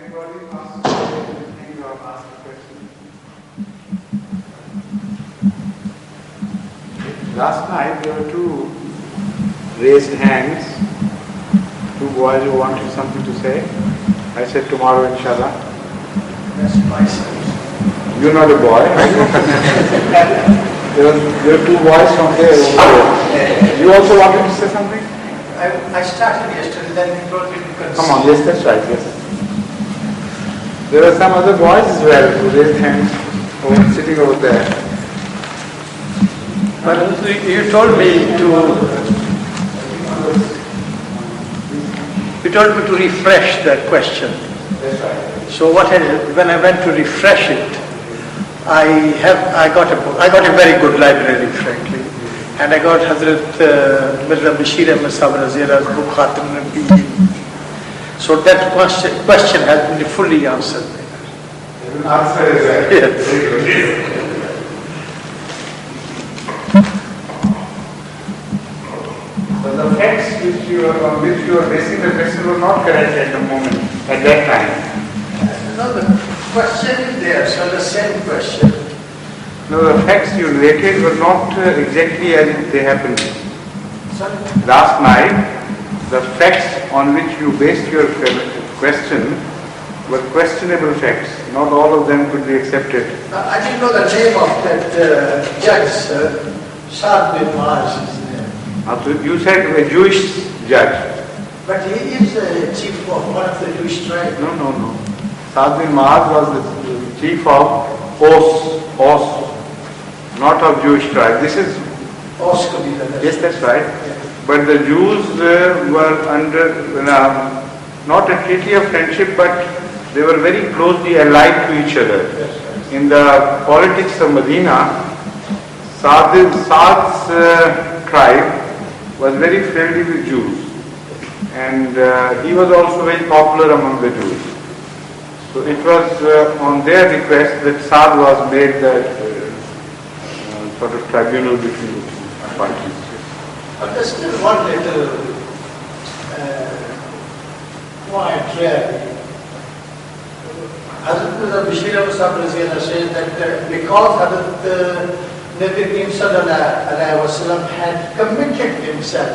Anybody wants to say anything or ask a question? Last night there were two raised hands, two boys who wanted something to say. I said tomorrow, inshallah. That's myself. You're not a boy. there were two boys from there over there. You also wanted to say something? I started yesterday, then you told me to continue. Come on, yes, that's right, yes. There are some other boys as well who raised hands sitting over there. But you told me to refresh that question. That's right. So when I went to refresh it, I got a very good library, frankly, and I got Hazrat Mirza Bashir Ahmad Sahib Razira's book Khatam Nabiyyin. So that question has been fully answered. An answer is right. Yes. But the facts on which you are basing the question were not correct at the moment, at that time. No, the question is there, so the same question. No, the facts you related were not exactly as they happened. Sorry? Last night, the facts on which you based your question were questionable facts. Not all of them could be accepted. I didn't know the name of that judge, sir. Saad bin Maaz is his name. You said a Jewish judge. But he is the chief of one of the Jewish tribes. No. Saad bin Maaz was the chief of Aus, not of Jewish tribe. This is... Aus Kabila. Yes, that's right. Yeah. But the Jews were under not a treaty of friendship, but they were very closely allied to each other. Yes, In the politics of Medina, Saad's tribe was very friendly with Jews, and he was also very popular among the Jews. So it was on their request that Saad was made the sort of tribunal between the two parties. But there's still one little point really. Hazrat Mirza Bashir Ahmad Sahib Raziyallah says that because Hazrat Nabi Karim Sallallahu Alaihi Wasallam had committed himself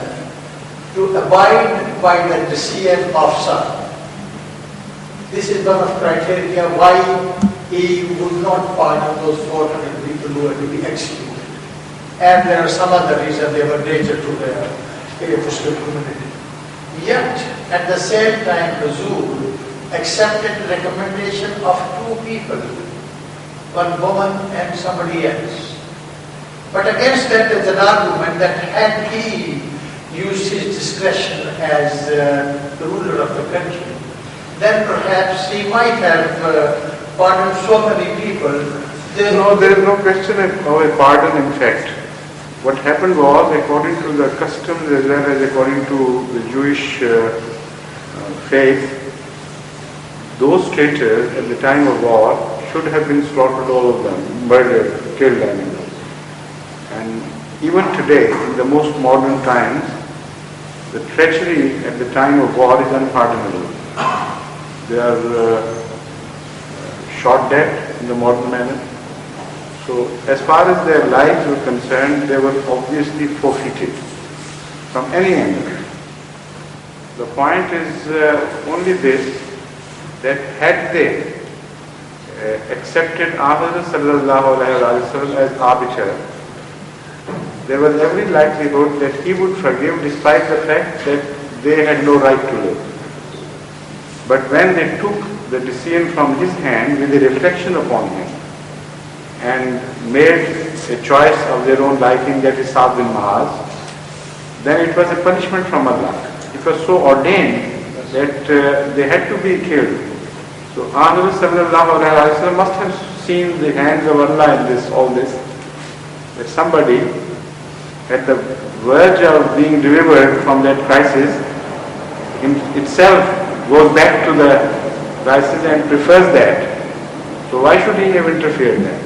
to abide by the decision of Saad. This is one of criteria why he would not pardon those 400 people who were to be executed. And there are some other reasons they were danger to the Muslim community. Yet, at the same time, Huzur accepted the recommendation of two people, one woman and somebody else. But against that is an argument that had he used his discretion as the ruler of the country, then perhaps he might have pardoned so many people. No, there is no question of a pardon in fact. What happened was, according to the customs as well as according to the Jewish faith, those traitors at the time of war should have been slaughtered, all of them, murdered, killed animals. And even today, in the most modern times, the treachery at the time of war is unpardonable. They are shot dead in the modern manner. So as far as their lives were concerned, they were obviously forfeited from any angle. The point is only this, that had they accepted Ahmad sallallahu alayhi wa sallam as arbiter, there was every likelihood that he would forgive despite the fact that they had no right to live. But when they took the decision from his hand with a reflection upon him and made a choice of their own liking, that is Saad bin Maaz, then it was a punishment from Allah. It was so ordained that they had to be killed. So Ahmad sallallahu alayhi wa sallam must have seen the hands of Allah in this, all this, that somebody at the verge of being delivered from that crisis itself goes back to the crisis and prefers that. So why should he have interfered then?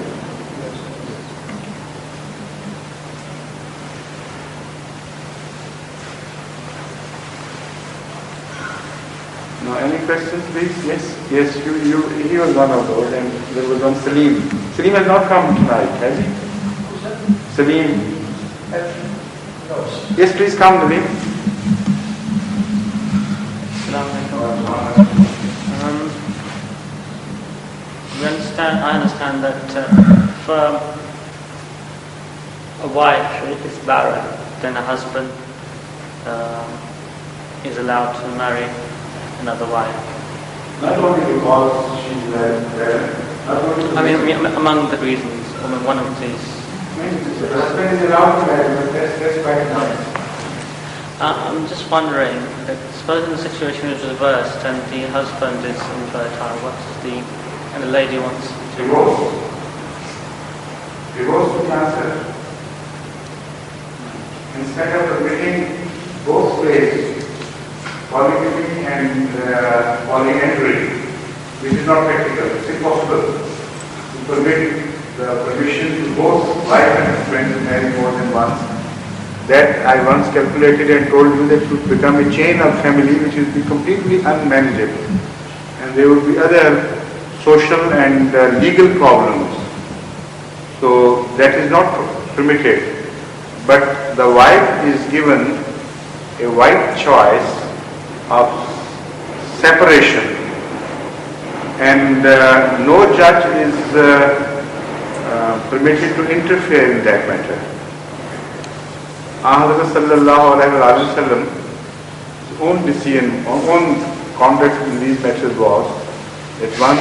Now, any questions questions, please? Yes, yes, he was one of those, and there was one Salim. Salim has not come tonight, has he? Salim. Yes, please come, Salim. I understand that if a wife is barren, then a husband is allowed to marry another wife. Not only because she's barren, not only I mean, among the reasons, one of these. The husband is allowed to marry, but that's quite nice. I'm just wondering that supposing the situation is reversed and the husband is infertile, and the lady wants to Divorce. Divorce to cancer. Instead of permitting both ways, polygamy and polyandry, which is not practical, it's impossible to permit the permission to both wife and husband to marry more than once. That I once calculated and told you that it would become a chain of family which would be completely unmanageable. And there would be other social and legal problems. So that is not permitted. But the wife is given a wide choice of separation. And no judge is permitted to interfere in that matter. Ahmad sallallahu alayhi wa sallam's own decision, own conduct in these matters was that once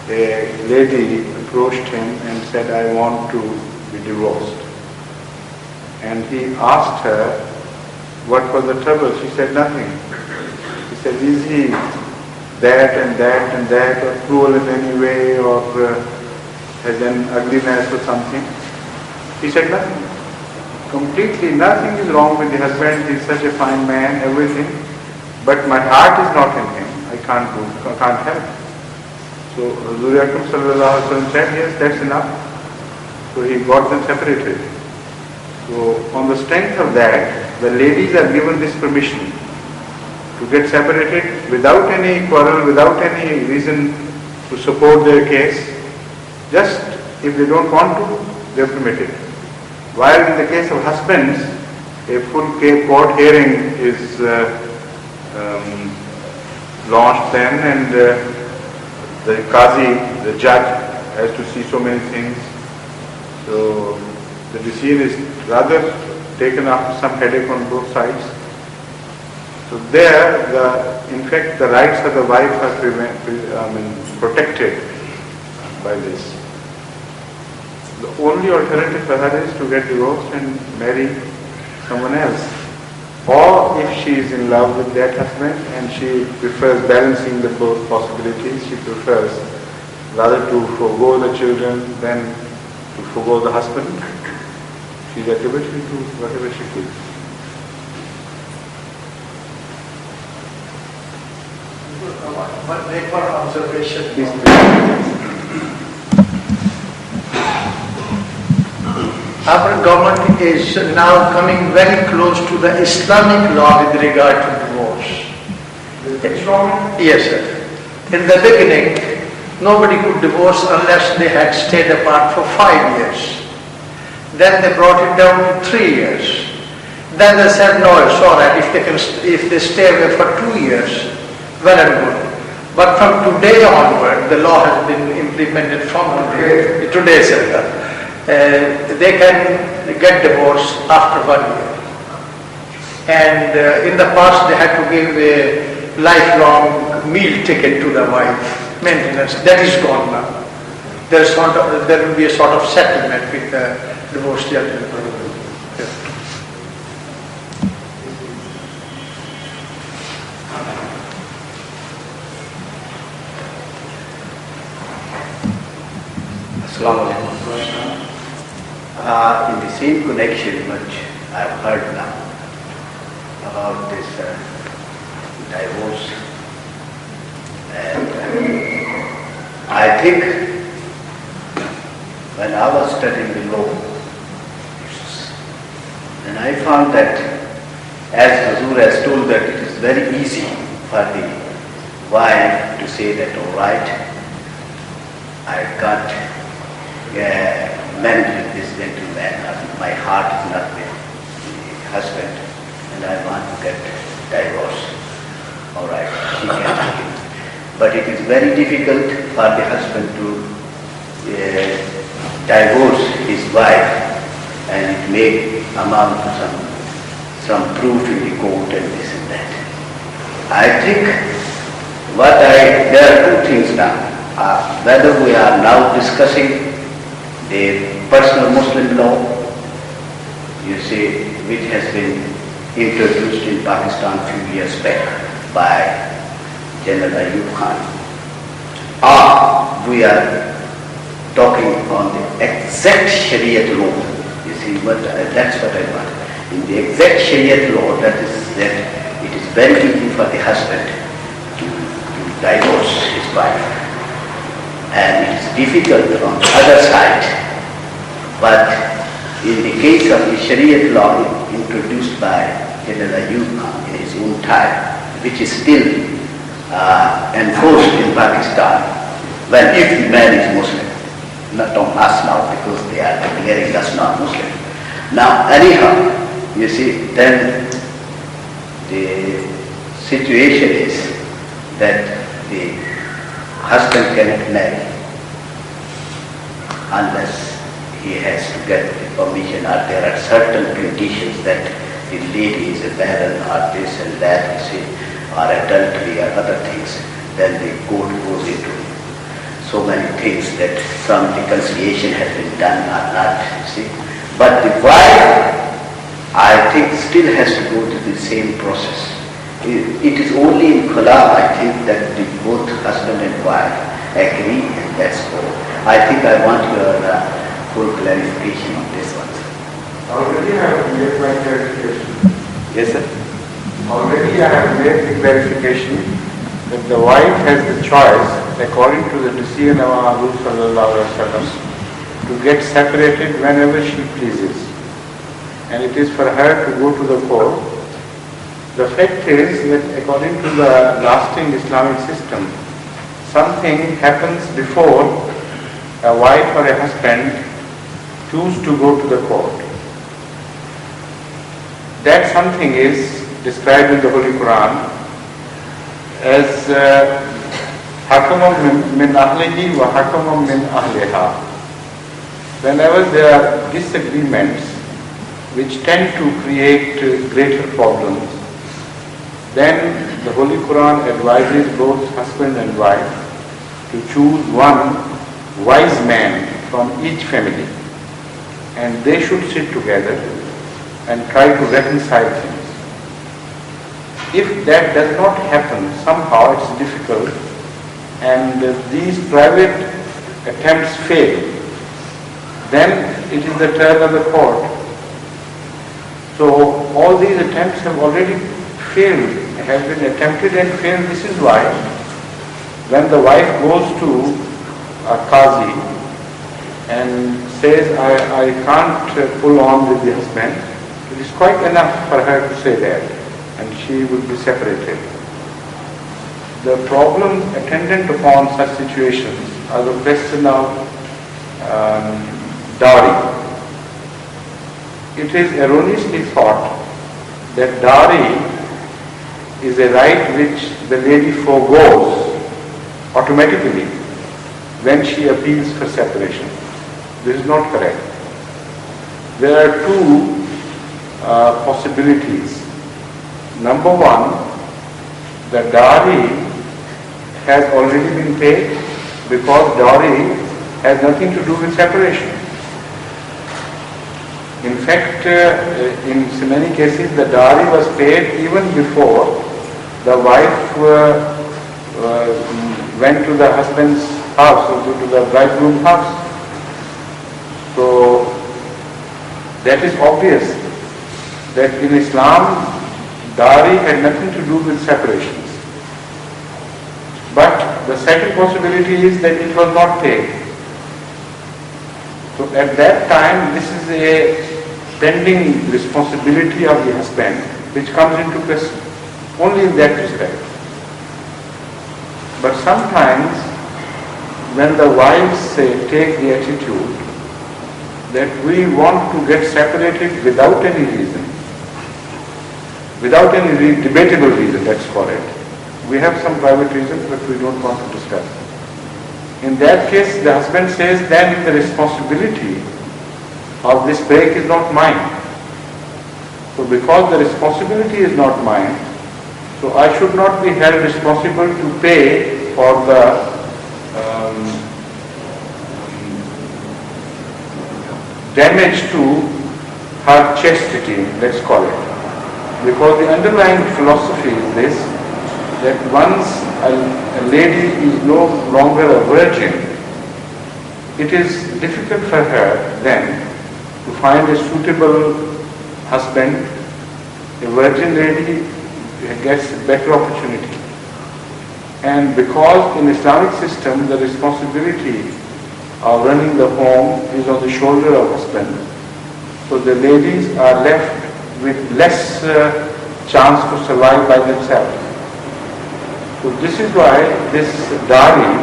a lady approached him and said, I want to be divorced. And he asked her what was the trouble. She said nothing. He said, is he that and that and that, or cruel in any way, or has an ugliness or something? He said nothing. Completely nothing is wrong with the husband. He is such a fine man, everything. But my heart is not in him. I can't help. So Huzur Akram sallallahu alaihi wasallam said, yes, that's enough. So he got them separated. So on the strength of that, the ladies are given this permission to get separated without any quarrel, without any reason to support their case. Just if they don't want to, they are permitted. While in the case of husbands, a full court hearing is launched then, and the Qazi, the judge, has to see so many things. So the decision is rather taken after some headache on both sides. So there, in fact, the rights of the wife are protected by this. The only alternative for her is to get divorced and marry someone else. Or if she is in love with that husband and she prefers balancing the both possibilities, she prefers rather to forego the children than to forego the husband, she is at liberty to do whatever she feels. One paper observation. Our government is now coming very close to the Islamic law with regard to divorce. Yes, sir. In the beginning, nobody could divorce unless they had stayed apart for 5 years. Then they brought it down to 3 years. Then they said, no, it's all right. If they stay away for 2 years, well and good. But from today onward, the law has been implemented from today, sir. They can get divorced after 1 year. And in the past they had to give a lifelong meal ticket to the wife, maintenance. That is gone now. There will be a sort of settlement with the divorced gentleman. Assalamu alaikum. In the same connection which I have heard now about this divorce, and I think when I was studying the law, then I found that, as Huzur has told, that it is very easy for the wife to say that, all right, I got married with this gentleman, my heart is not with the husband, and I want to get divorce. All right, she can. But it is very difficult for the husband to divorce his wife, and it may amount to some proof in the court and this and that. I think there are two things now. Whether we are now discussing the personal Muslim law, you see, which has been introduced in Pakistan a few years back by General Ayub Khan, or we are talking on the exact Shariat law. You see, that's what I want. In the exact Shariat law, that it is very easy for the husband to divorce his wife, and it is difficult on the other side. But in the case of the Shariat law introduced by General Ayub Khan in his own time, which is still enforced in Pakistan, well, if the man is Muslim, not on us now because they are declaring us not Muslim. Now, anyhow, you see, then the situation is that the husband cannot marry unless he has to get the permission, or there are certain conditions that the lady is a barren or this and that, you see, or adultery or other things. Then the court goes into so many things that some reconciliation has been done or not, you see. But the wife, I think, still has to go through the same process. It is only in Khula, I think, that both husband and wife agree, and that's all. I think I want your full clarification on this one. Already I have made my clarification. Yes, sir? Already I have made the clarification that the wife has the choice, according to the decision of our Rasul Sallallahu Alaihi Wasallam, to get separated whenever she pleases. And it is for her to go to the court. The fact is that according to the lasting Islamic system, something happens before a wife or a husband choose to go to the court. That something is described in the Holy Quran as hakamam min ahlihi wa hakamam min ahliha. Whenever there are disagreements which tend to create greater problems, then the Holy Quran advises both husband and wife to choose one wise man from each family, and they should sit together and try to reconcile things. If that does not happen, somehow it's difficult, and these private attempts fail, then it is the turn of the court. So all these attempts have already failed, have been attempted and failed. This is why when the wife goes to a qazi and says, I can't pull on with the husband, it is quite enough for her to say that, and she will be separated. The problems attendant upon such situations are the question of dowry. It is erroneously thought that dowry is a right which the lady forgoes automatically when she appeals for separation. This is not correct. There are two possibilities. Number one, the dowry has already been paid because dowry has nothing to do with separation. In fact, in so many cases, the dowry was paid even before the wife went to the husband's house, or to the bridegroom's house. So that is obvious that in Islam, dowry had nothing to do with separations. But the second possibility is that it was not paid. So at that time, this is a pending responsibility of the husband which comes into question only in that respect. But sometimes when the wives say, take the attitude that we want to get separated without any reason, without any debatable reason, let's call it. We have some private reasons, but we don't want to discuss. In that case, the husband says, then the responsibility of this break is not mine. So because the responsibility is not mine, so I should not be held responsible to pay for the damage to her chastity, let's call it. Because the underlying philosophy is this, that once a lady is no longer a virgin, it is difficult for her then to find a suitable husband. A virgin lady gets a better opportunity. And because in Islamic system the responsibility of running the home is on the shoulder of husband, so the ladies are left with less chance to survive by themselves. So this is why this dowry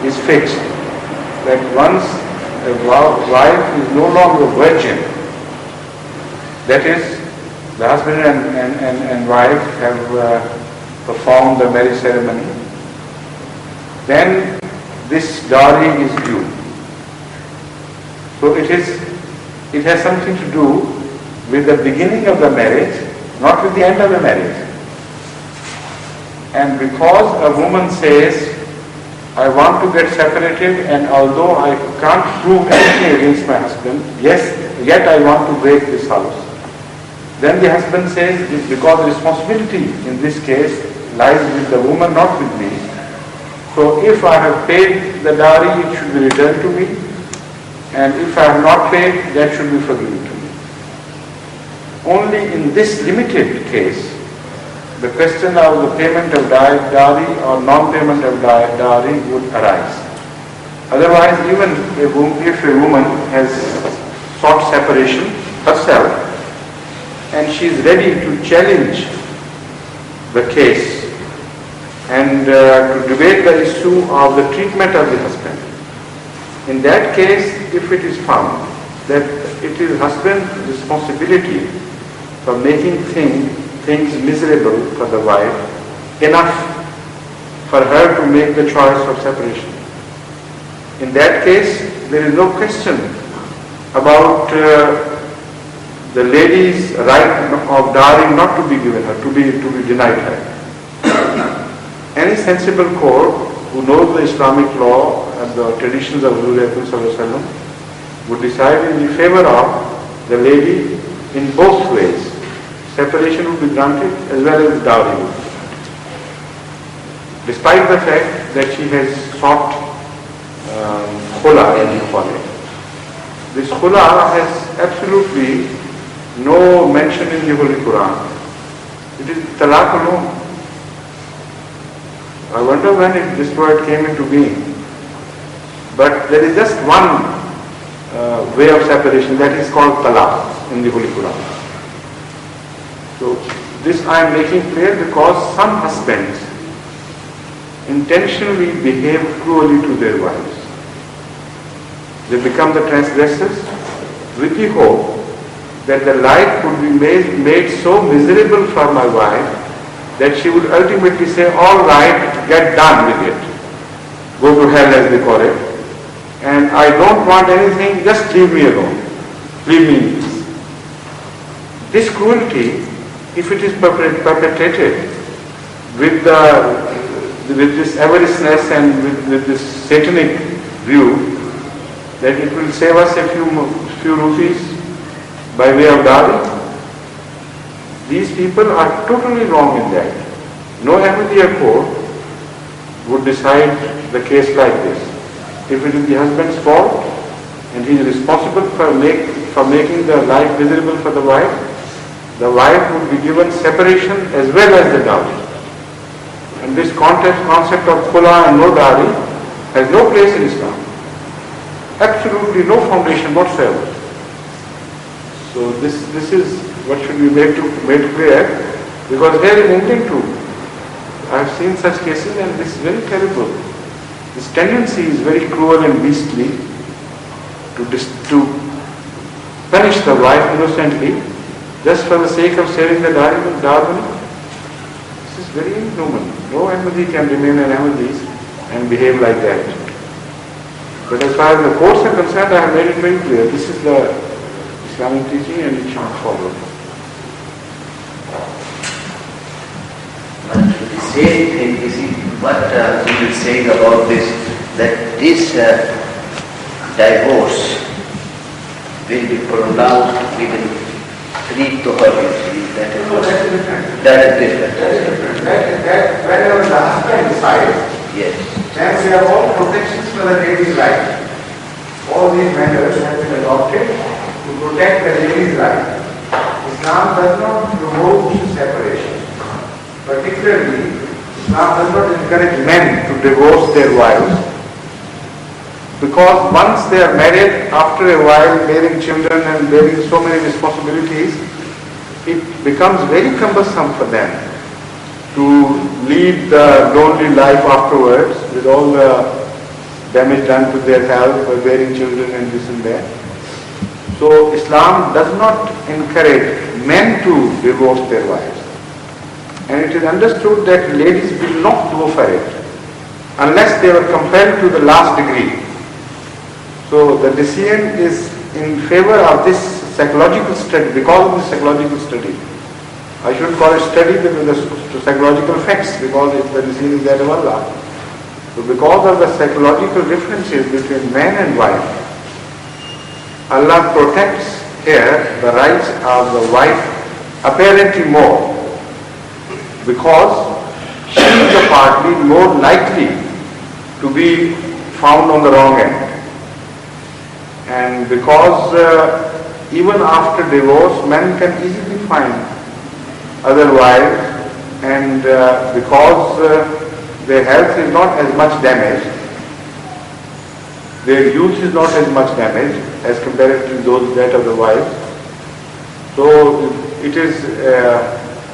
is fixed, that once a wife is no longer virgin, that is, the husband and wife have performed the marriage ceremony, then this dowry is due. So it has something to do with the beginning of the marriage, not with the end of the marriage. And because a woman says, I want to get separated, and although I can't prove anything against my husband, yet I want to break this house. Then the husband says, because the responsibility in this case lies with the woman, not with me. So if I have paid the dowry, it should be returned to me. And if I have not paid, that should be forgiven to me. Only in this limited case, the question of the payment of dowry or non-payment of dowry would arise. Otherwise, even if a woman has sought separation herself and she is ready to challenge the case and to debate the issue of the treatment of the husband, in that case, if it is found that it is husband's responsibility for making things miserable for the wife, enough for her to make the choice of separation. In that case, there is no question about the lady's right of dowry not to be given her, to be denied her. Any sensible court who knows the Islamic law and the traditions of Rasulullah would decide in the favor of the lady in both ways. Separation would be granted as well as dowry would be granted. Despite the fact that she has sought khula, as you call it. This khula has absolutely no mention in the Holy Quran. It is talaq alone. I wonder when this word came into being. But there is just one way of separation, that is called talaq in the Holy Quran. So this I am making clear because some husbands intentionally behave cruelly to their wives. They become the transgressors with the hope that the life would be made so miserable for my wife that she would ultimately say, all right, get done with it. Go to hell, as they call it. And I don't want anything, just leave me alone. Leave me in peace. This cruelty, if it is perpetrated with this avariceness and with this satanic view, that it will save us a few rupees by way of dowry, these people are totally wrong in that. No Ahmadiyya court would decide the case like this. If it is the husband's fault and he is responsible for making the life miserable for the wife would be given separation as well as the dowry. And this concept of khula and no dowry has no place in Islam. Absolutely no foundation whatsoever. So this is what should be made clear, because here in Indian too, I've seen such cases and this is very terrible. This tendency is very cruel and beastly to punish the wife innocently just for the sake of saving the dowry. This is very inhuman. No Ahmadi can remain an Ahmadi and behave like that. But as far as the courts are concerned, I have made it very clear. This is the Islamic teaching and it should be followed. The same thing is what we will say about this, that this divorce will be pronounced within 3 to 30. That is different. That is different. Whenever the husband decides, Yes. then we have all protections for the lady's right. All these measures have been adopted to protect the lady's right. Islam does not promote separation. Particularly, Islam does not encourage men to divorce their wives, because once they are married, after a while bearing children and bearing so many responsibilities, it becomes very cumbersome for them to lead the lonely life afterwards with all the damage done to their health by bearing children and this and that. So Islam does not encourage men to divorce their wives. And it is understood that ladies will not go for it unless they were compelled to the last degree. So the decision is in favor of this psychological study, because of the psychological study. I shouldn't call it study, but the psychological facts, because the decision is that of Allah. So because of the psychological differences between man and wife, Allah protects here the rights of the wife apparently more, because she is the party more likely to be found on the wrong end. And because even after divorce, men can easily find other wives, and because their health is not as much damaged, their youth is not as much damaged as compared to that of the wives. So it is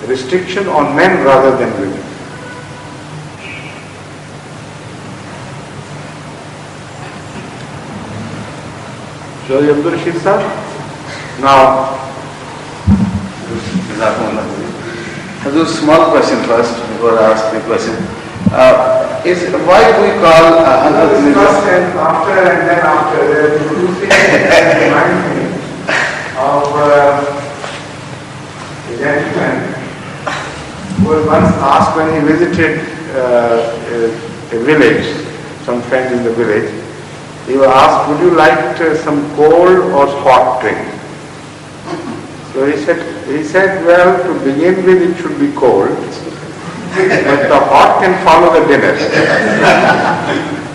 restriction on men rather than women. So Abdul Rashid sir, now I'll do a small question first before I ask the question. Is why do we call Hazrat first Mirza? and after and then after, there are two things that remind me of a gentleman who was once asked when he visited a village, some friends in the village, he was asked, would you like some cold or hot drink? So he said, well, to begin with it should be cold, but the hot can follow the dinner.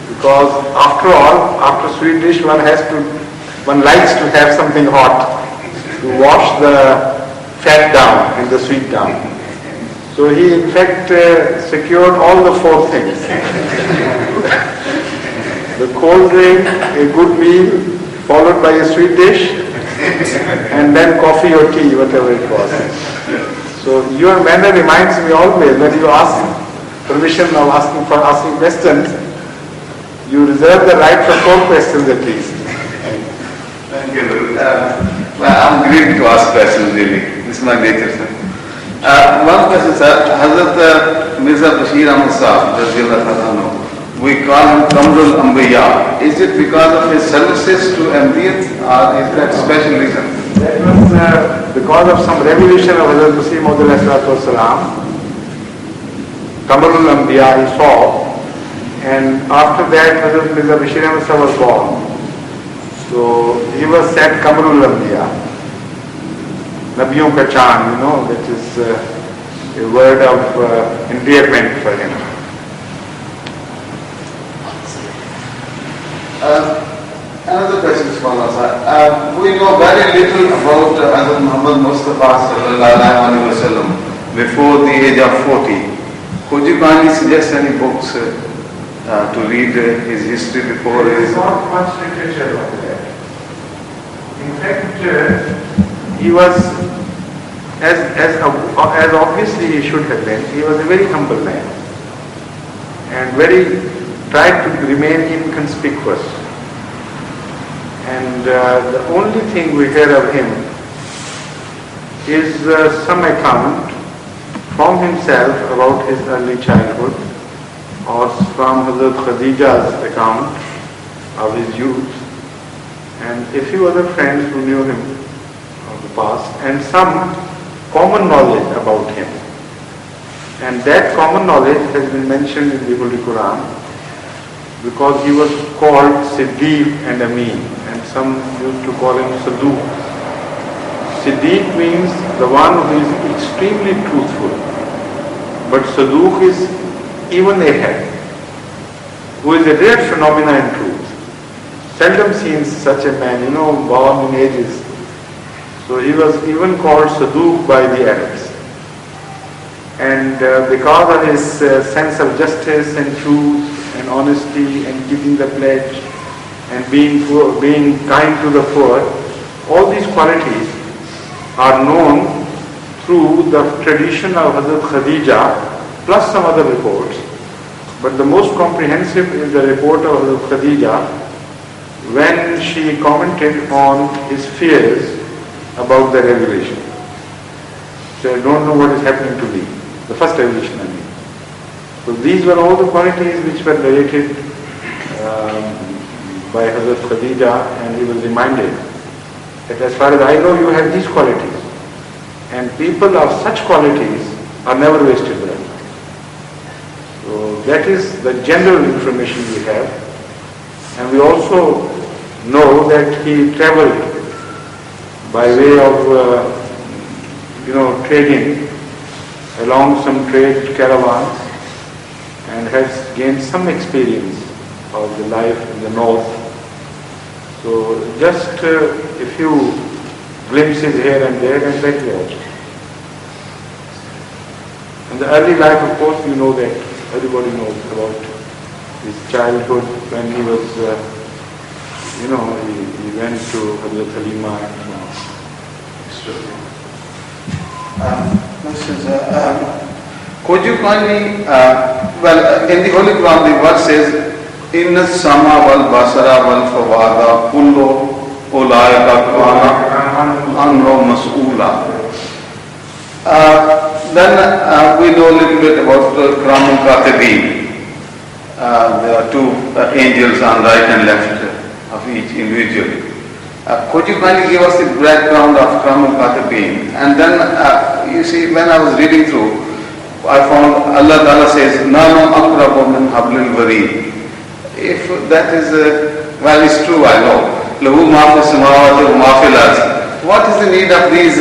Because after all, after sweet dish one likes to have something hot to wash the fat down and the sweet down. So he in fact secured all the 4 things. The cold drink, a good meal, followed by a sweet dish, and then coffee or tea, whatever it was. So your manner reminds me always when you ask permission of asking questions, you reserve the right for 4 questions at least. Thank you. I'm great to ask questions really. This is my nature, sir. One question, sir. Hazrat Mirza Bashir Ahmad Sahib, we call him Kamrul Ambiya. Is it because of his services to Ahmadiyyat or is that special reason? That was because of some revelation of Hazrat Masih Maud Salam. Kamrul Ambiya he saw, and after that Hazrat Mirza Bashir Ahmad Sahib was born. So he was said Kamrul Ambiya. Nabiyon ka Chand, that is a word of endearment for him. Another question, Subhanallah. We know very little about Hazrat Muhammad Mustafa sallallahu alaihi wasallam before the age of 40. Could you kindly suggest any books to read his history before There is his... not much literature on that. In fact, he was, as obviously he should have been, he was a very humble man. and tried to remain inconspicuous. And the only thing we hear of him is some account from himself about his early childhood, or from Hazrat Khadija's account of his youth, and a few other friends who knew him of the past, and some common knowledge about him. And that common knowledge has been mentioned in the Holy Quran, because he was called Siddiq and Amin, and some used to call him Saduq. Siddiq means the one who is extremely truthful, but Saduq is even ahead, who is a rare phenomena in truth. Seldom seen such a man, born in ages. So he was even called Saduq by the Arabs. And because of his sense of justice and truth and honesty and keeping the pledge and being kind to the poor, all these qualities are known through the tradition of Hazrat Khadija plus some other reports. But the most comprehensive is the report of Hazrat Khadija when she commented on his fears about the revelation. So I don't know what is happening to me. The first revelation, I mean. So these were all the qualities which were narrated by Hazrat Khadija, and he was reminded that as far as I know, you have these qualities. And people of such qualities are never wasted breath. So that is the general information we have. And we also know that he traveled by way of, trading along some trade caravans, and has gained some experience of the life in the north. So just a few glimpses here and there, and that was. And the early life, of course, that everybody knows about his childhood when he was, he went to Hazrat Halima and could you kindly, in the Holy Quran the verse says, Inna sama wal basara wal fawada kullu ulaika kana anhu mas'ula. Then we know a little bit about Kiramul Katibin. There are two angels on right and left of each individual. Could you kindly give us the background of Kiramul Katibin? And then, you see, when I was reading through, I found Allah Ta'ala says, Nanu akrabu min hablil warid. If that is, it's true, I know. Lahu ma fi samawati wa ma fil ardh. What is the need of these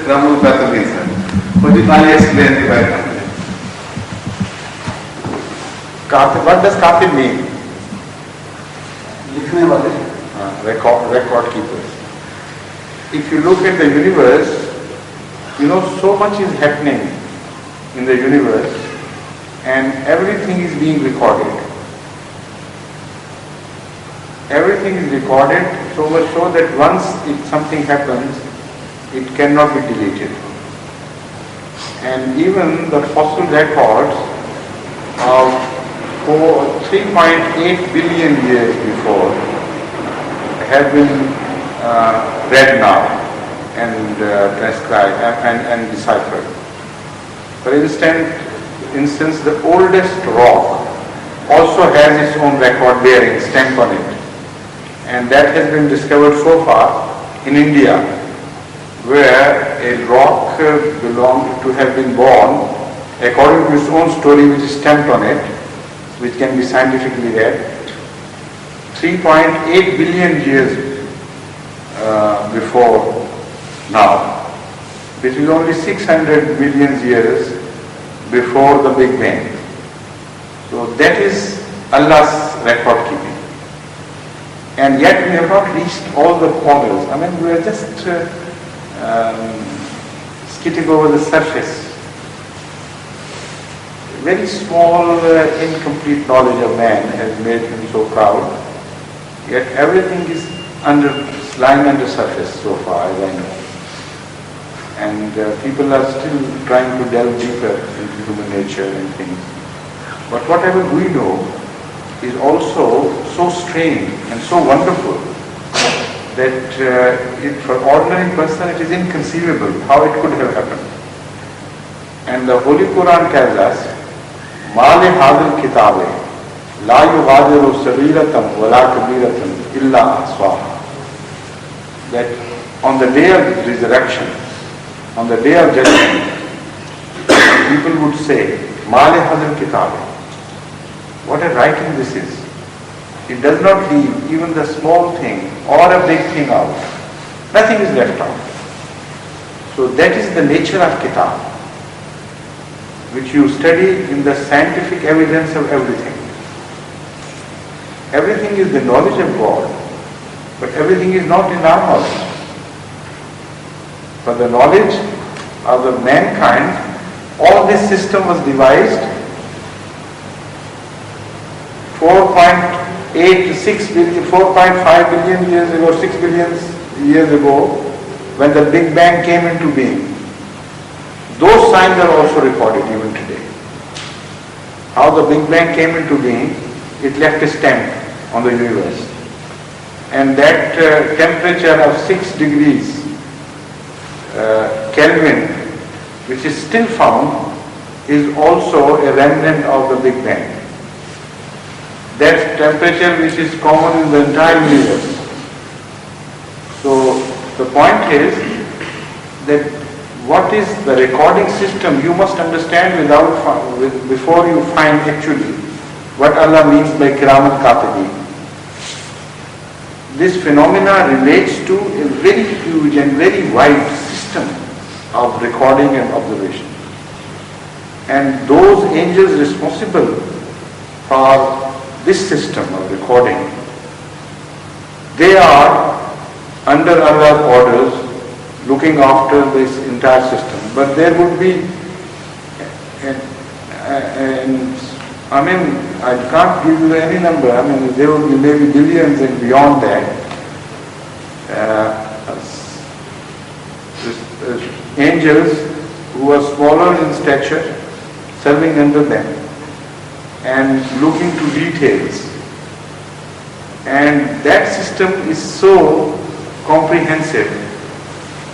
Kiramul Katibin, sir? Could you kindly explain the background? What does Katib mean? Likhne wale. Record keepers. If you look at the universe, so much is happening in the universe, and everything is being recorded. Everything is recorded, so much so that once something happens, it cannot be deleted. And even the fossil records of 3.8 billion years before have been read now and transcribed and deciphered. For instance, the oldest rock also has its own record bearing stamp on it, and that has been discovered so far in India, where a rock belonged to have been born according to its own story, which is stamped on it, which can be scientifically read, 3.8 billion years before now. This is only 600 million years before the Big Bang. So that is Allah's record keeping. And yet we have not reached all the corners. We are just skipping over the surface. Very small, incomplete knowledge of man has made him so proud. Yet everything is lying under surface so far, as I know. And people are still trying to delve deeper into human nature and things. But whatever we know is also so strange and so wonderful that for ordinary person it is inconceivable how it could have happened. And the Holy Quran tells us, Mali hadil kitabe, la yughadiru saghiratam wa la kabiratam illa ahsaha. That on the day of resurrection, on the day of judgment, people would say, Mali hadil kitabe. What a writing this is. It does not leave even the small thing or a big thing out. Nothing is left out. So that is the nature of kitab, which you study in the scientific evidence of everything. Everything is the knowledge of God, but everything is not in our knowledge. For the knowledge of the mankind, all this system was devised 4.8 to 6 billion, 4.5 billion years ago, 6 billion years ago, when the Big Bang came into being. Those signs are also recorded even today. How the Big Bang came into being, it left a stamp on the universe. And that temperature of 6 degrees Kelvin, which is still found, is also a remnant of the Big Bang. That temperature which is common in the entire universe. So the point is that what is the recording system you must understand before you find actually what Allah means by Kiraman Katibin. This phenomena relates to a very huge and very wide system of recording and observation. And those angels responsible for this system of recording, they are under Allah's orders looking after this entire system. But there would be, I can't give you any number, there would be maybe billions and beyond that. Angels who are smaller in stature, serving under them and looking to details. And that system is so comprehensive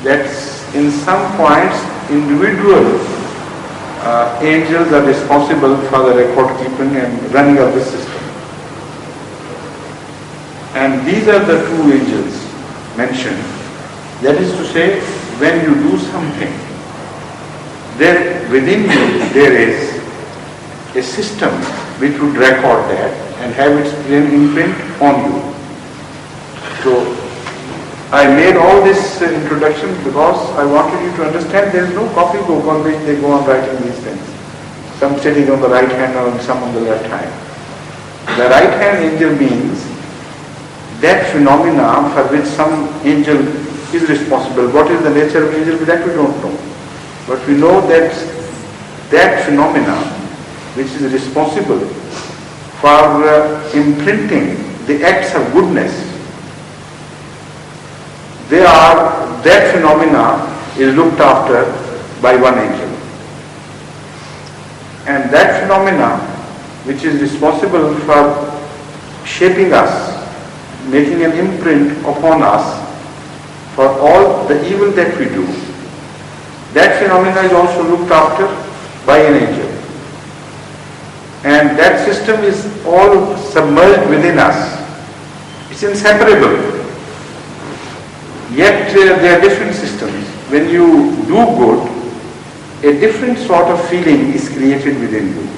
that in some points individual angels are responsible for the record keeping and running of the system. And these are the two angels mentioned. That is to say, when you do something, there within you there is a system which would record that and have its imprint on you. So I made all this introduction because I wanted you to understand there is no copybook on which they go on writing these things. Some sitting on the right hand and some on the left hand. The right hand angel means that phenomena for which some angel is responsible. What is the nature of angel? That we don't know. But we know that that phenomena which is responsible for imprinting the acts of goodness, that phenomena is looked after by one angel. And that phenomena which is responsible for shaping us, making an imprint upon us for all the evil that we do, that phenomena is also looked after by an angel. And that system is all submerged within us. It's inseparable. Yet there are different systems. When you do good, a different sort of feeling is created within you.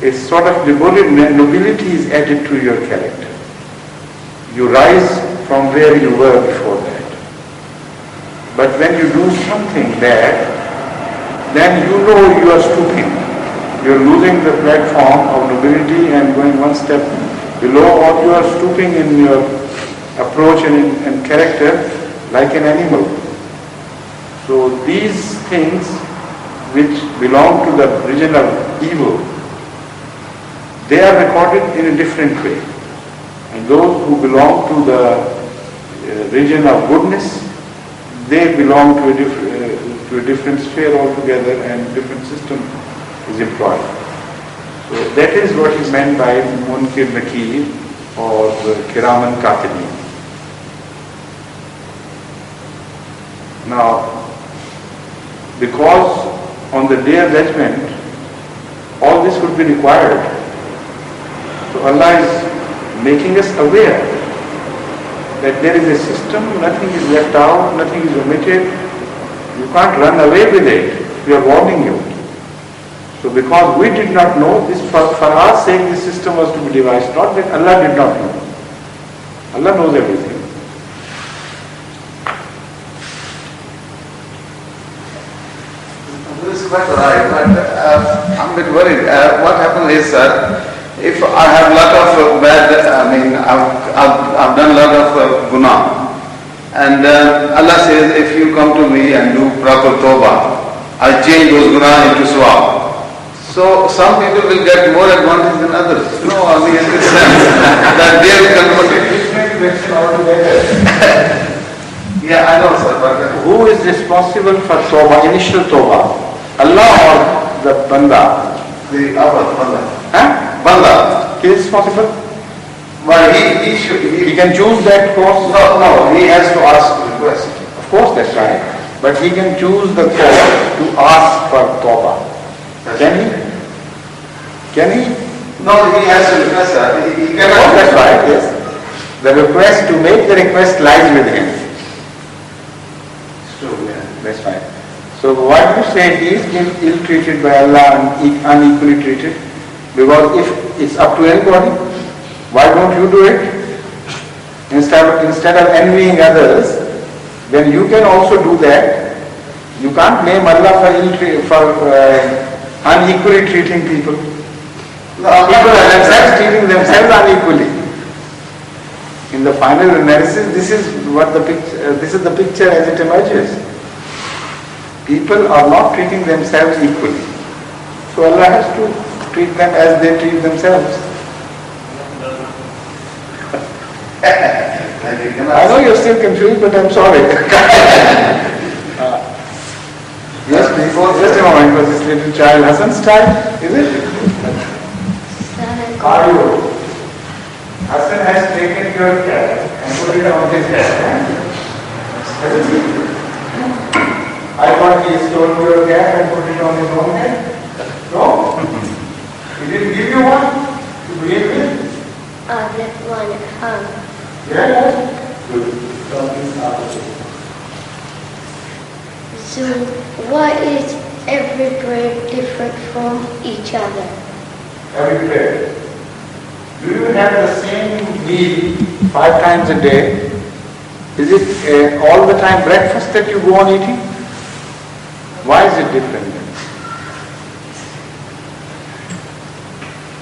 A sort of nobility is added to your character. You rise from where you were before that. But when you do something bad, then you know you are stooping. You are losing the platform of nobility and going one step below, or you are stooping in your approach and character like an animal. So these things which belong to the region of evil, they are recorded in a different way. And those who belong to the region of goodness, they belong to a different sphere altogether, and different system is employed. So that is what is meant by Munkir Nakir or Kiraman Katibin. Now, because on the day of judgment, all this would be required. So Allah is making us aware that there is a system, nothing is left out, nothing is omitted. You can't run away with it. We are warning you. So because we did not know, this for our sake this system was to be devised, not that Allah did not know. Allah knows everything. This is quite right, but I'm a bit worried. What happens is, if I have a lot of I've done a lot of guna, and Allah says, if you come to me and do proper tawbah, I'll change those guna into swab. So some people will get more advantage than others. No, I mean in this sense that they will convert it. Yeah, I know, sir. But who is responsible for tawbah, initial tawbah? Allah or the banda? the Banda. Huh? Banda. He is responsible? But he should. He can choose that course? No, he has to ask to request. Of course, that's right. But he can choose the course to ask for tawbah. Can he? Can he? No, he has to request that. He Oh, cannot. that's right, yes. The request, to make the request lies with him. It's true, yeah. That's right. So why do you say he is ill-treated by Allah and unequally treated? Because if it's up to anybody, why don't you do it? Instead of envying others, then you can also do that. You can't blame Allah for unequally treating people. No, People are themselves treating themselves unequally. In the final analysis, this is the picture as it emerges. People are not treating themselves equally. So Allah has to treat them as they treat themselves. I know you're still confused, but I'm sorry. Yes, please. Just a moment for this little child. Hassan's child, is it? Cardio. Hassan has taken your cat and put it on his head. I thought he stole your cat and put it on his own head. No? He didn't give you one to breathe with? That one at home. Yeah. Good. So why is every prayer different from each other? Every prayer. Do you have the same meal 5 times a day? Is it all the time breakfast that you go on eating? Why is it different?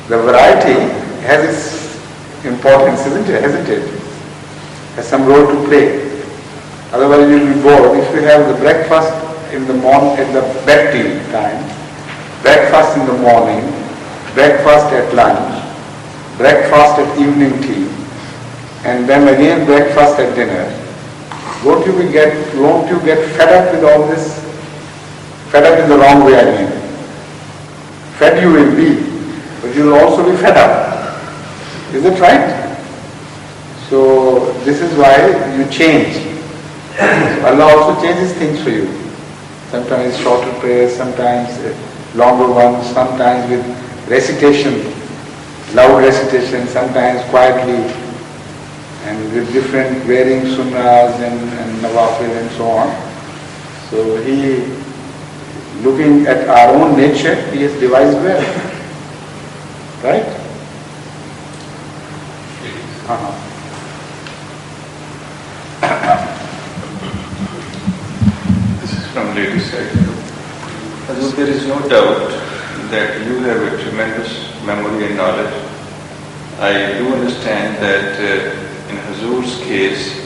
The variety has its importance, isn't it? Hasn't it? Has some role to play. Otherwise you'll be bored. If you have the breakfast in the morning at the bedtime time, breakfast in the morning, breakfast at lunch, breakfast at evening tea, and then again breakfast at dinner, won't you get fed up with all this? Fed up in the wrong way, I mean. Fed you will be, but you will also be fed up. Is it right? So this is why you change. Allah also changes things for you. Sometimes shorter prayers, sometimes longer ones, sometimes with recitation, loud recitation, sometimes quietly, and with different varying sunnahs and nawafil and so on. So he, looking at our own nature, he has devised well. Right? This is from ladies' side. Hazur, there is no doubt that you have a tremendous memory and knowledge. I do understand that in Hazur's case,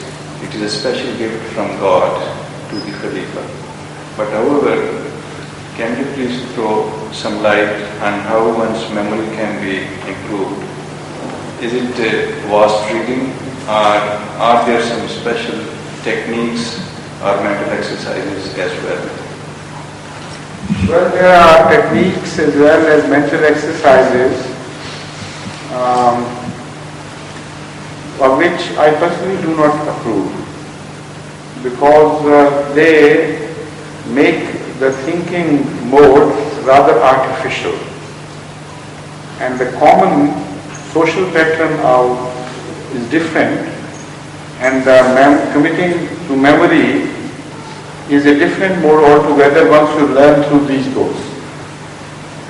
it is a special gift from God to the Khalifa. But however, can you please throw some light on how one's memory can be improved? Is it vast reading, or are there some special techniques or mental exercises as well? Well, there are techniques as well as mental exercises of which I personally do not approve, because they make the thinking mode rather artificial, and the common social pattern is different, and committing to memory is a different mode altogether once you learn through these books.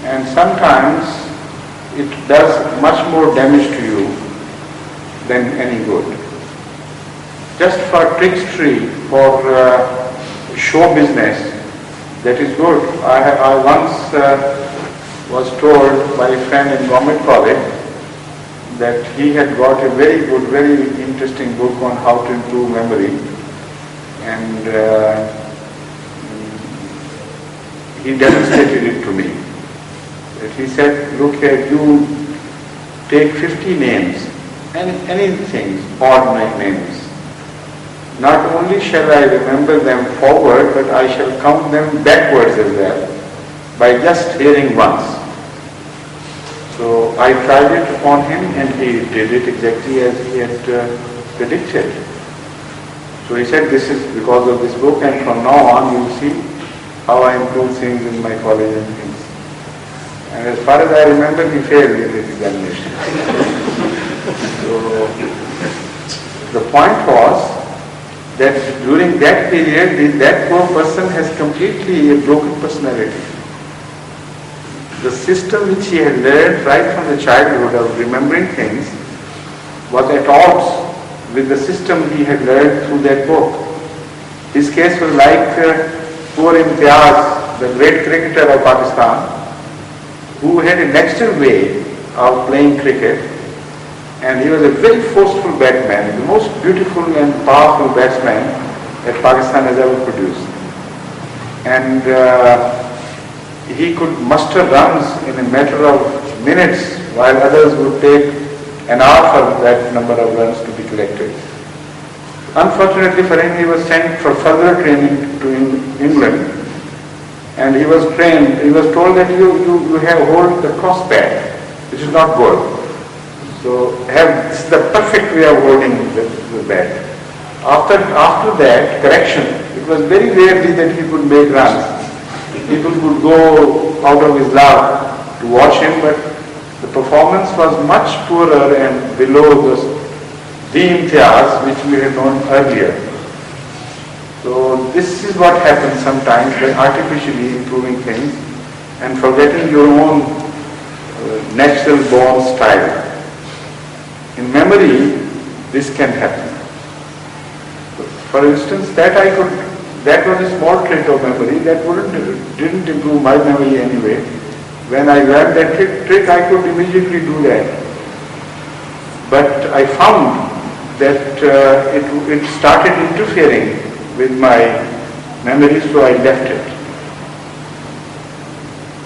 And sometimes it does much more damage to you than any good. Just for trickstery, for show business, that is good. I once was told by a friend in government college that he had got a very good, very interesting book on how to improve memory, and he demonstrated it to me. That he said, look here, you take 50 names, anything, odd names. Not only shall I remember them forward, but I shall count them backwards as well, by just hearing once. So I tried it upon him, and he did it exactly as he had predicted. So he said, this is because of this book, and from now on you will see how I improve things in my college and things. And as far as I remember, he failed in his examination. So the point was that during that period, that poor person has completely a broken personality. The system which he had learned right from the childhood of remembering things was at odds with the system he had learned through that book. His case was like poor Imtiaz, the great cricketer of Pakistan, who had a natural way of playing cricket, and he was a very forceful batsman, the most beautiful and powerful batsman that Pakistan has ever produced. And he could muster runs in a matter of minutes, while others would take an hour for that number of runs to be collected. Unfortunately for him, he was sent for further training to England, and he was trained. He was told that you have hold the cross bat, which is not good. So this is the perfect way of holding the bat. After that correction, it was very rarely that he could make runs. People could go out of his love to watch him, but the performance was much poorer and below the Imtiaz which we had known earlier. So this is what happens sometimes by artificially improving things and forgetting your own natural born style. In memory, this can happen. For instance, that was a small trait of memory that didn't improve my memory anyway. When I learned that trick, I could immediately do that. But I found that it started interfering with my memory, so I left it.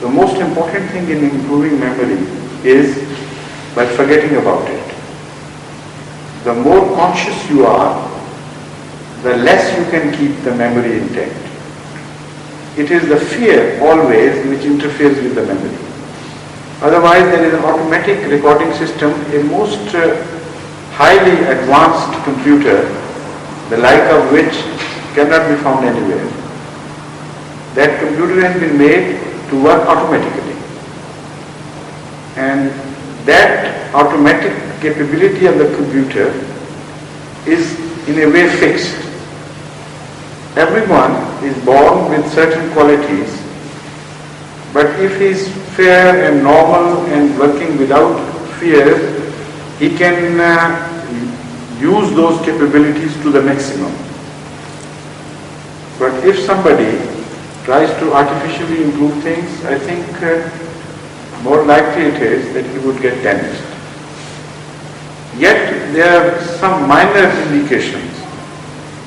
The most important thing in improving memory is by forgetting about it. The more conscious you are, the less you can keep the memory intact. It is the fear always which interferes with the memory. Otherwise, there is an automatic recording system, a most highly advanced computer, the like of which cannot be found anywhere. That computer has been made to work automatically. And that automatic capability of the computer is in a way fixed. Everyone is born with certain qualities, but if he is fair and normal and working without fear, he can use those capabilities to the maximum. But if somebody tries to artificially improve things, I think more likely it is that he would get damaged. Yet there are some minor indications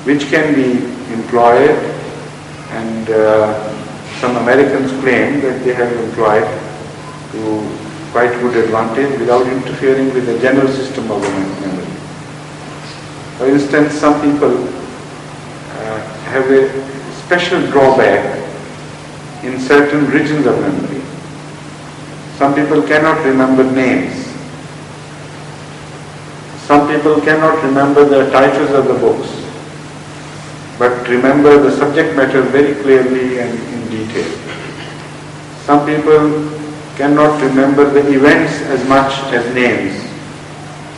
which can be employed, and some Americans claim that they have employed to quite good advantage without interfering with the general system of the memory. For instance, some people have a special drawback in certain regions of memory. Some people cannot remember names. Some people cannot remember the titles of the books, but remember the subject matter very clearly and in detail. Some people cannot remember the events as much as names.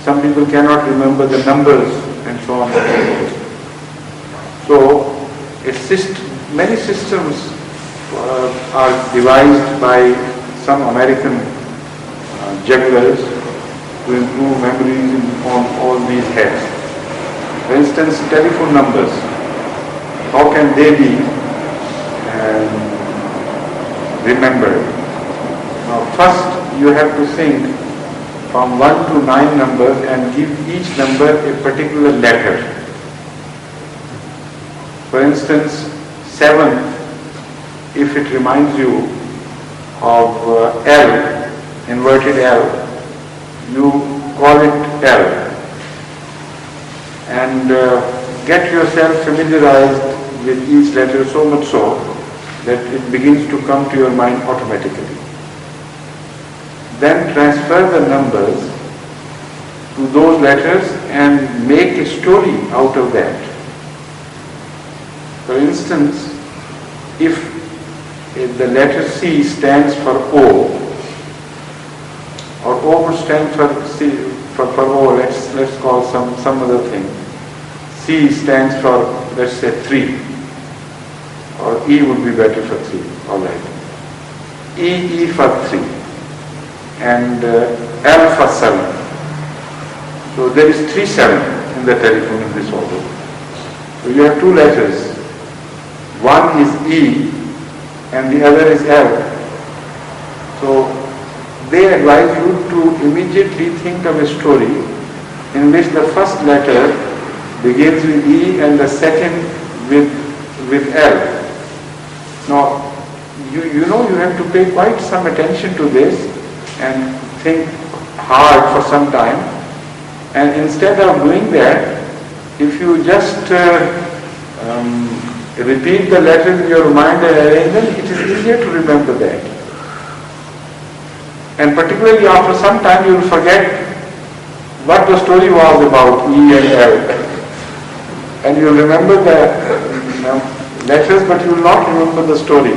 Some people cannot remember the numbers and so on and so forth. So, many systems are devised by some American jugglers to improve memories on all these heads. For instance, telephone numbers. How can they be remembered? Now, first you have to think from 1 to 9 numbers and give each number a particular letter. For instance, 7, if it reminds you of L, inverted L, you call it L, and get yourself familiarized with each letter so much so that it begins to come to your mind automatically. Then transfer the numbers to those letters and make a story out of that. For instance, if the letter C stands for O, or O would stand for C, for O, let's call some other thing. C stands for, let's say, 3, or E would be better for 3, all right. E for 3, and L for 7. So there is 3 7 in the telephone in this order. So you have 2 letters. One is E and the other is L. So they advise you to immediately think of a story in which the first letter begins with E and the second with L. Now, you know you have to pay quite some attention to this and think hard for some time. And instead of doing that, if you just repeat the letters in your mind and arrange them, it is easier to remember that. And particularly after some time you will forget what the story was about E and L. And you will remember the letters, but you will not remember the story.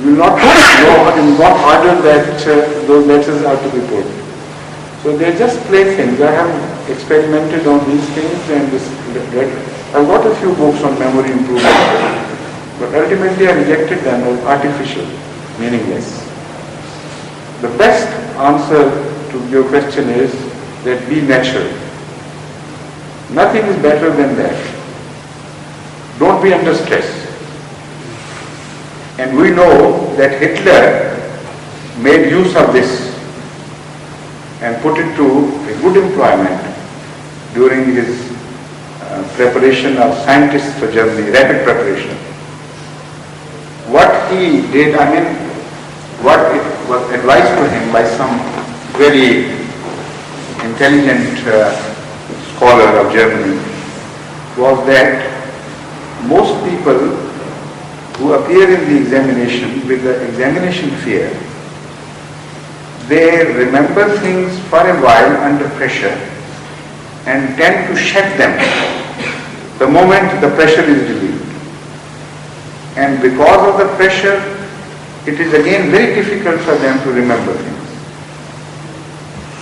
You will not know in what order that those letters are to be put. So they are just playthings. I have experimented on these things and I've got a few books on memory improvement, but ultimately I rejected them as artificial, meaningless. The best answer to your question is that be natural. Nothing is better than that. Don't be under stress. And we know that Hitler made use of this and put it to a good employment during his preparation of scientists for Germany, rapid preparation. What he did, what it was advised to him by some very intelligent scholar of Germany, was that most people who appear in the examination with the examination fear, they remember things for a while under pressure and tend to shed them the moment the pressure is relieved. And because of the pressure, it is again very difficult for them to remember things.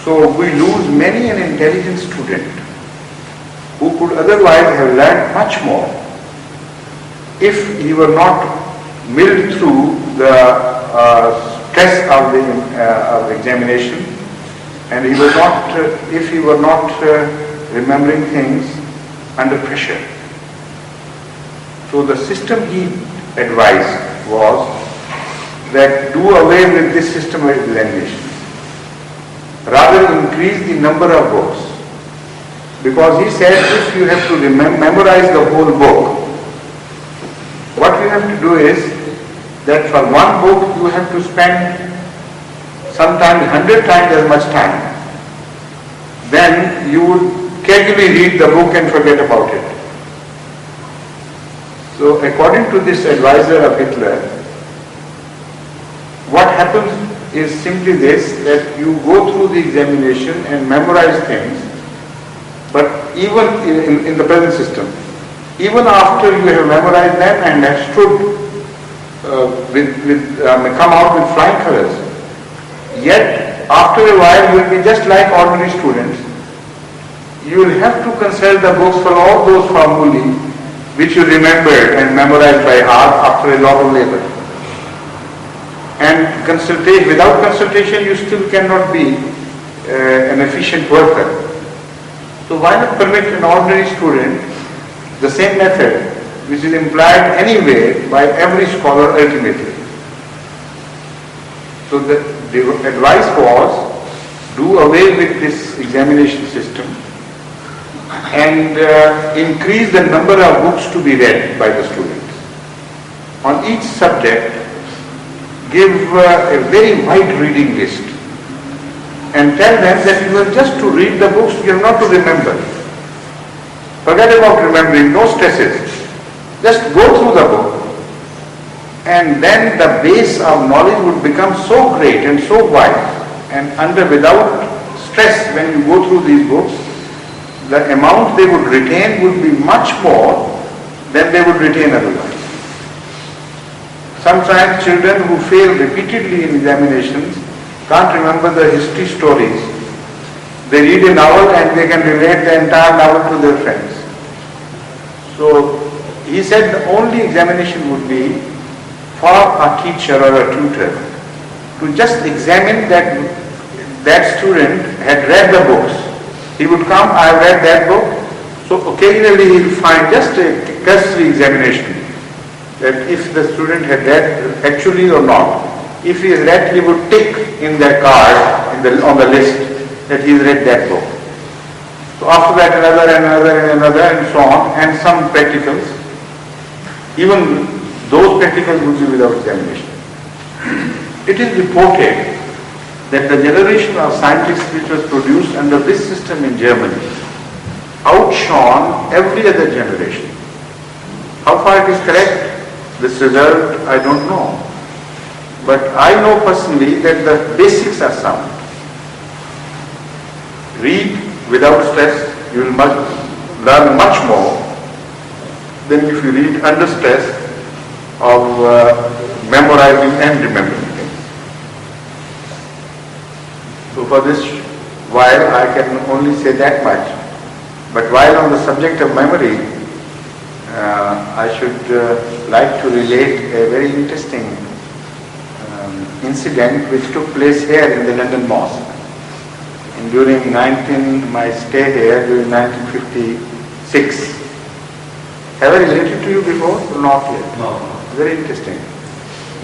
So we lose many an intelligent student who could otherwise have learned much more if he were not milled through the stress of the examination, and he was not, if he were not remembering things under pressure. So the system he advised was that do away with this system of examinations. Rather increase the number of books. Because he said if you have to memorize the whole book, what you have to do is that for one book you have to spend sometimes 100 times as much time. Then you would casually read the book and forget about it. So according to this advisor of Hitler, what happens is simply this, that you go through the examination and memorize things, but even in the present system, even after you have memorized them and have stood come out with flying colors, yet after a while you will be just like ordinary students. You will have to consult the books for all those formulae which you remembered and memorized by heart after a lot of labor. And without consultation you still cannot be an efficient worker. So why not permit an ordinary student the same method which is implied anyway by every scholar ultimately? So the advice was, do away with this examination system and increase the number of books to be read by the students. On each subject, give a very wide reading list and tell them that you are just to read the books, you are not to remember. Forget about remembering, no stresses. Just go through the book, and then the base of knowledge would become so great and so wide, and without stress when you go through these books, the amount they would retain would be much more than they would retain otherwise. Sometimes children who fail repeatedly in examinations can't remember the history stories. They read a novel and they can relate the entire novel to their friends. So he said the only examination would be for a teacher or a tutor to just examine that student had read the books. He would come, I have read that book. So occasionally he will find just a cursory examination that if the student had read actually or not. If he has read, he would tick in that card on the list that he has read that book. So after that another and so on, and some practicals. Even those practicals would be without examination. It is reported that the generation of scientists which was produced under this system in Germany outshone every other generation. How far it is correct, this result, I don't know. But I know personally that the basics are sound. Read without stress, you will learn much more than if you read under stress of memorizing and remembering things. So for this while I can only say that much. But while on the subject of memory, I should like to relate a very interesting incident which took place here in the London Mosque. And during my stay here during 1956. Have I related to you before or not yet? No. Very interesting.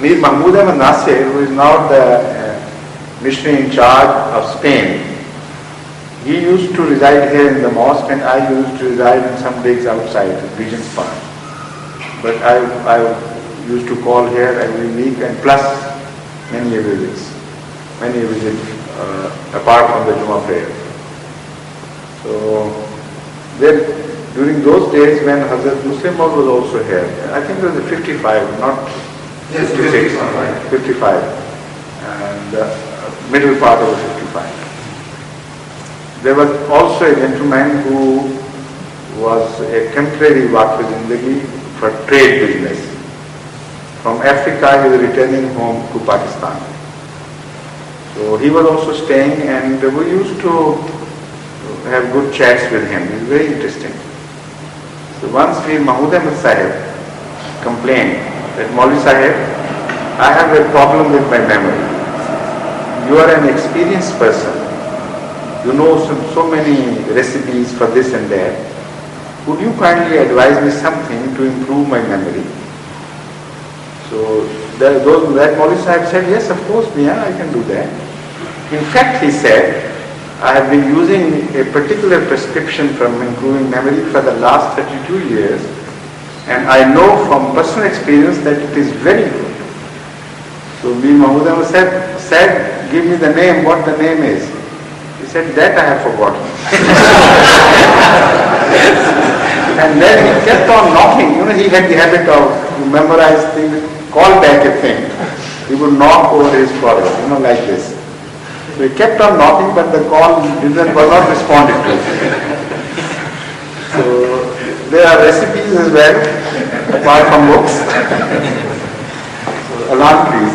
Mir Mahmoud Ahmad Nasir, who is now the missionary in charge of Spain, he used to reside here in the mosque and I used to reside in some digs outside Regent's Park. But I used to call here every week and plus many visits apart from the Jummah prayer. So during those days when Hazrat Muslim Maud was also here, I think it was 55, not 56, 55, and middle part of 55. There was also a gentleman who was a temporary Waqf Zindagi for trade business. From Africa he was returning home to Pakistan. So he was also staying and we used to have good chats with him. It was very interesting. So once Mir Mahmood Ahmad Sahib complained that Maulvi Sahib, I have a problem with my memory. You are an experienced person. You know so many recipes for this and that. Would you kindly advise me something to improve my memory? So that Maulvi Sahib said, yes, of course, Mia, I can do that. In fact, he said, I have been using a particular prescription from improving memory for the last 32 years, and I know from personal experience that it is very good. So Mir Mahmood Ahmad said, give me the name, what the name is. He said, that I have forgotten. And then he kept on knocking. He had the habit of memorize things, call back a thing. he would knock over his forehead, like this. So he kept on knocking, but the call was not responded to. So there are recipes as well, apart from books. So, alarm, please.